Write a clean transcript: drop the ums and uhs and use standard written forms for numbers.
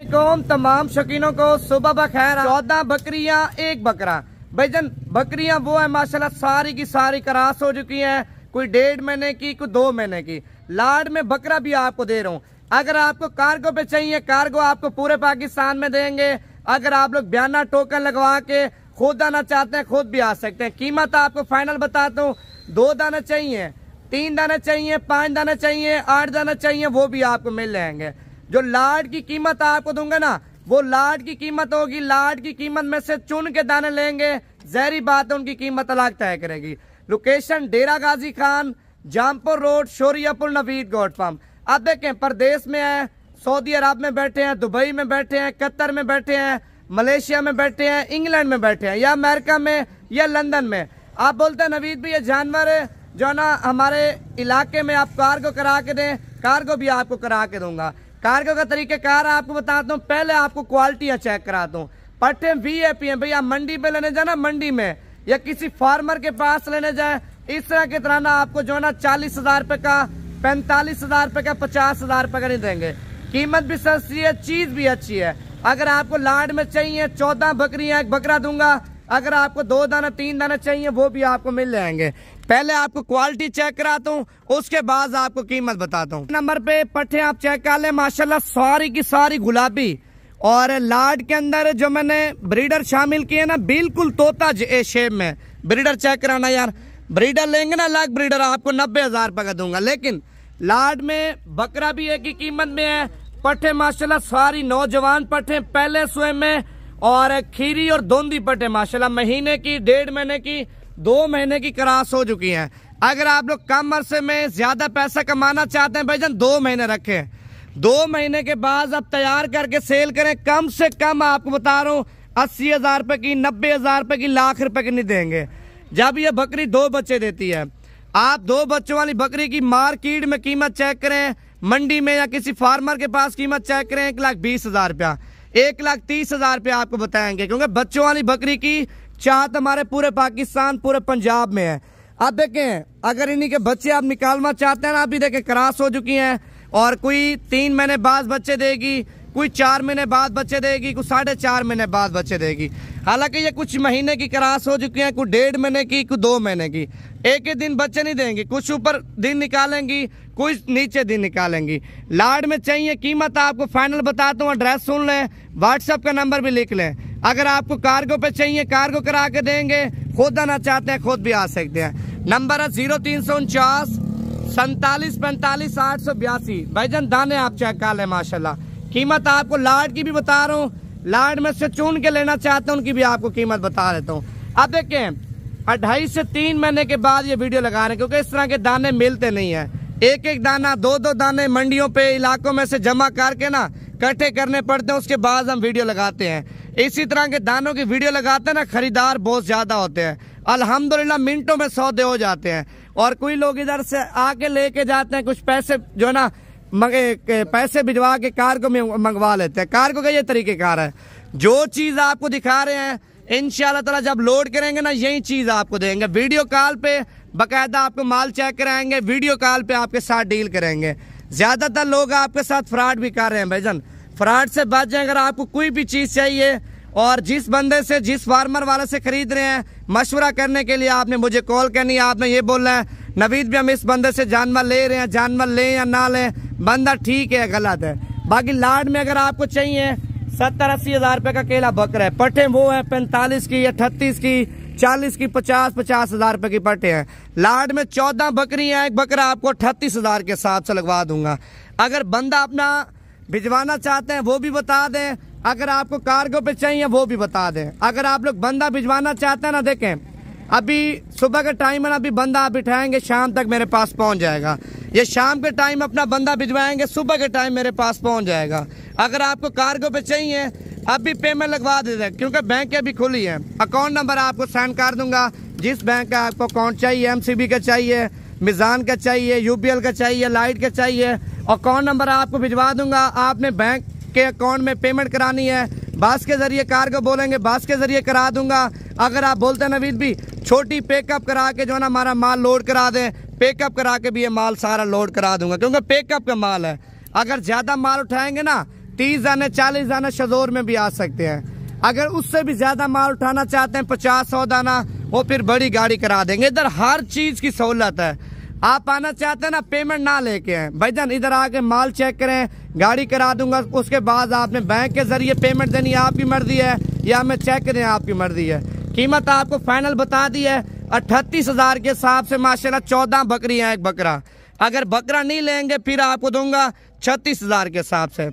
कौम तमाम शौकीनों को सुबह बखैर। 14 बकरियां एक बकरा। भाईजान बकरियां वो है माशाल्लाह सारी की सारी क्रॉस हो चुकी हैं, कोई 1.5 महीने की, कोई 2 महीने की। लाड में बकरा भी आपको दे रहा हूँ। अगर आपको कार्गो पे चाहिए, कार्गो आपको पूरे पाकिस्तान में देंगे। अगर आप लोग बयाना टोकन लगवा के खुद आना चाहते हैं, खुद भी आ सकते हैं। कीमत आपको फाइनल बताता हूँ। 2 दाना चाहिए, 3 दाना चाहिए, 5 दाना चाहिए, 8 दाना चाहिए, वो भी आपको मिल जाएंगे। जो लाड की कीमत आपको दूंगा ना, वो लाड की कीमत होगी। लाड की कीमत में से चुन के दाने लेंगे, जहरी बात है, उनकी कीमत अलग तय करेगी। Location Dera Ghazi Khan, Jampur road, Shoriapur, Naveed goat farm. अब देखें प्रदेश में है, सऊदी अरब में बैठे हैं, दुबई में बैठे हैं, कतर में बैठे हैं, मलेशिया में बैठे हैं, इंग्लैंड में बैठे हैं, या अमेरिका में या लंदन में। आप बोलते हैं नवीद भी ये जानवर है जो ना हमारे इलाके में आप कार्गो करा के दें, कार्गो भी आपको करा के दूंगा। कार्गो का तरीकेकार आपको बताता हूँ। पहले आपको क्वालिटियां चेक कराता हूँ। पट्टे VIP हैं भैया, मंडी पे लेने जाए ना, मंडी में या किसी फार्मर के पास लेने जाए, इस तरह की तरह ना आपको जो है ना 40,000 रुपए का, 45,000 रुपए का, 50,000 रुपए का नहीं देंगे। कीमत भी सस्ती है, चीज भी अच्छी है। अगर आपको लाड में चाहिए 14 बकरियां एक बकरा दूंगा। अगर आपको 2 दाना 3 दाना चाहिए, वो भी आपको मिल जाएंगे। पहले आपको क्वालिटी चेक कराता हूँ, उसके बाद आपको कीमत बताता हूँ। नंबर पे पट्टे आप चेक कर ले, माशाल्लाह सारी की सारी गुलाबी। और लाड के अंदर जो मैंने ब्रीडर शामिल किए ना, बिल्कुल तोता शेप में। ब्रीडर चेक कराना यार, ब्रीडर लेंगे ना अलग ब्रीडर, आपको 90,000 रुपए का दूंगा। लेकिन लाड में बकरा भी एक ही कीमत में है। पट्टे माशाल्लाह सारी नौजवान पट्टे, पहले सुए में, और खीरी और दोंदी पट्टे माशाल्लाह महीने की, 1.5 महीने की, 2 महीने की क्रॉस हो चुकी हैं। अगर आप लोग कम अरसे में ज्यादा पैसा कमाना चाहते हैं भाईजान, 2 महीने रखें। 2 महीने के बाद अब तैयार करके सेल करें। कम से कम आपको बता रहा हूँ 80,000 रुपए की, 90,000 रुपए की, लाख रुपए की नहीं देंगे। जब ये बकरी 2 बच्चे देती है, आप 2 बच्चों वाली बकरी की मार्केट में कीमत चेक करें, मंडी में या किसी फार्मर के पास कीमत चेक करें, 1,20,000 रुपया, 1,30,000 रुपया आपको बताएंगे। क्योंकि बच्चों वाली बकरी की चाहत हमारे पूरे पाकिस्तान, पूरे पंजाब में है। अब देखें, अगर इन्हीं के बच्चे आप निकालना चाहते हैं ना, अभी देखें क्रॉस हो चुकी हैं। और कोई 3 महीने बाद बच्चे देगी, कोई 4 महीने बाद बच्चे देगी, कोई 4.5 महीने बाद बच्चे देगी। हालांकि ये कुछ महीने की क्रॉस हो चुकी है, कोई 1.5 महीने की, कोई 2 महीने की। एक ही दिन बच्चे नहीं देंगे, कुछ ऊपर दिन निकालेंगी, कुछ नीचे दिन निकालेंगी। लाड में चाहिए, कीमत आपको फाइनल बताता हूँ। एड्रेस सुन लें, व्हाट्सएप का नंबर भी लिख लें। अगर आपको कार्गो पे चाहिए, कार्गो करा के देंगे। खुद आना चाहते हैं, खुद भी आ सकते हैं। नंबर है 0349 47 45 882। भाईजान दाने आप चेक कर लें माशाल्लाह। कीमत आपको लाड की भी बता रहा हूँ, लाड में से चुन के लेना चाहते हैं, उनकी भी आपको कीमत बता देता हूँ। अब देखें, 2.5 से 3 महीने के बाद ये वीडियो लगा रहे हैं, क्योंकि इस तरह के दाने मिलते नहीं है। एक एक दाना, 2-2 दाने मंडियों पे, इलाकों में से जमा करके ना इकट्ठे करने पड़ते हैं, उसके बाद हम वीडियो लगाते हैं। इसी तरह के दानों की वीडियो लगाते हैं ना, खरीदार बहुत ज्यादा होते हैं। अल्हम्दुलिल्लाह मिनटों में सौदे हो जाते हैं। और कोई लोग इधर से आके लेके जाते हैं, कुछ पैसे जो है ना पैसे भिजवा के कार्गो में मंगवा लेते हैं। कार्गो का ये तरीकेकार है। जो चीज आपको दिखा रहे हैं, इंशाल्लाह ताला जब लोड करेंगे ना, यही चीज आपको देंगे। वीडियो कॉल पे बाकायदा आपको माल चेक कराएंगे, वीडियो कॉल पे आपके साथ डील करेंगे। ज्यादातर लोग आपके साथ फ्रॉड भी कर रहे हैं भाईजान, फ्रॉड से बच जाए। अगर आपको कोई भी चीज चाहिए, और जिस बंदे से, जिस फार्मर वाले से खरीद रहे हैं, मशवरा करने के लिए आपने मुझे कॉल करनी है। आपने ये बोलना है नवीद भी हम इस बंदे से जानवर ले रहे हैं, जानवर लें या ना लें, बंदा ठीक है गलत है। बाकी लाड में अगर आपको चाहिए 70-80 हजार रुपए का केला बकरा है। पट्टे वो है 45 की, 38 की, 40 की, 50-50 हजार रुपए की पट्टे हैं। लाड में 14 बकरियां, एक बकरा आपको 38,000 के हिसाब से लगवा दूंगा। अगर बंदा अपना भिजवाना चाहते हैं, वो भी बता दें। अगर आपको कार्गो पे चाहिए, वो भी बता दें। अगर आप लोग बंदा भिजवाना चाहते हैं ना, देखें अभी सुबह का टाइम है ना, अभी बंदा आप बिठाएंगे, शाम तक मेरे पास पहुंच जाएगा। ये शाम के टाइम अपना बंदा भिजवाएंगे, सुबह के टाइम मेरे पास पहुंच जाएगा। अगर आपको कार्गो पे चाहिए, अभी पेमेंट लगवा दे दें, क्योंकि बैंक अभी खुली है। अकाउंट नंबर आपको सेंड कर दूंगा। जिस बैंक का आपको अकाउंट चाहिए, MCB का चाहिए, मिजान का चाहिए, UPL का चाहिए, लाइट का चाहिए, अकाउंट नंबर आपको भिजवा दूंगा। आपने बैंक के अकाउंट में पेमेंट करानी है, बस के जरिए कार्गो बोलेंगे, बस के जरिए करा दूंगा। अगर आप बोलते हैं नवीद भी छोटी पिकअप करा के जो है ना हमारा माल लोड करा दें, पिकअप करा के भी ये माल सारा लोड करा दूंगा, क्योंकि पिकअप का माल है। अगर ज्यादा माल उठाएंगे ना 30 दाने 40 दाने शजोर में भी आ सकते हैं। अगर उससे भी ज्यादा माल उठाना चाहते हैं 50-100 दाना, वो फिर बड़ी गाड़ी करा देंगे। इधर हर चीज की सहूलत है। आप आना चाहते हैं ना, पेमेंट ना लेके आए भाईजान, इधर आके माल चेक करें, गाड़ी करा दूंगा। उसके बाद आपने बैंक के जरिए पेमेंट देनी है, आपकी मर्जी है, या हमें चेक करें, आपकी मर्जी है। कीमत आपको फाइनल बता दी है 38,000 के हिसाब से माशाल्लाह। 14 बकरियां, एक बकरा। अगर बकरा नहीं लेंगे फिर आपको दूंगा 36,000 के हिसाब से।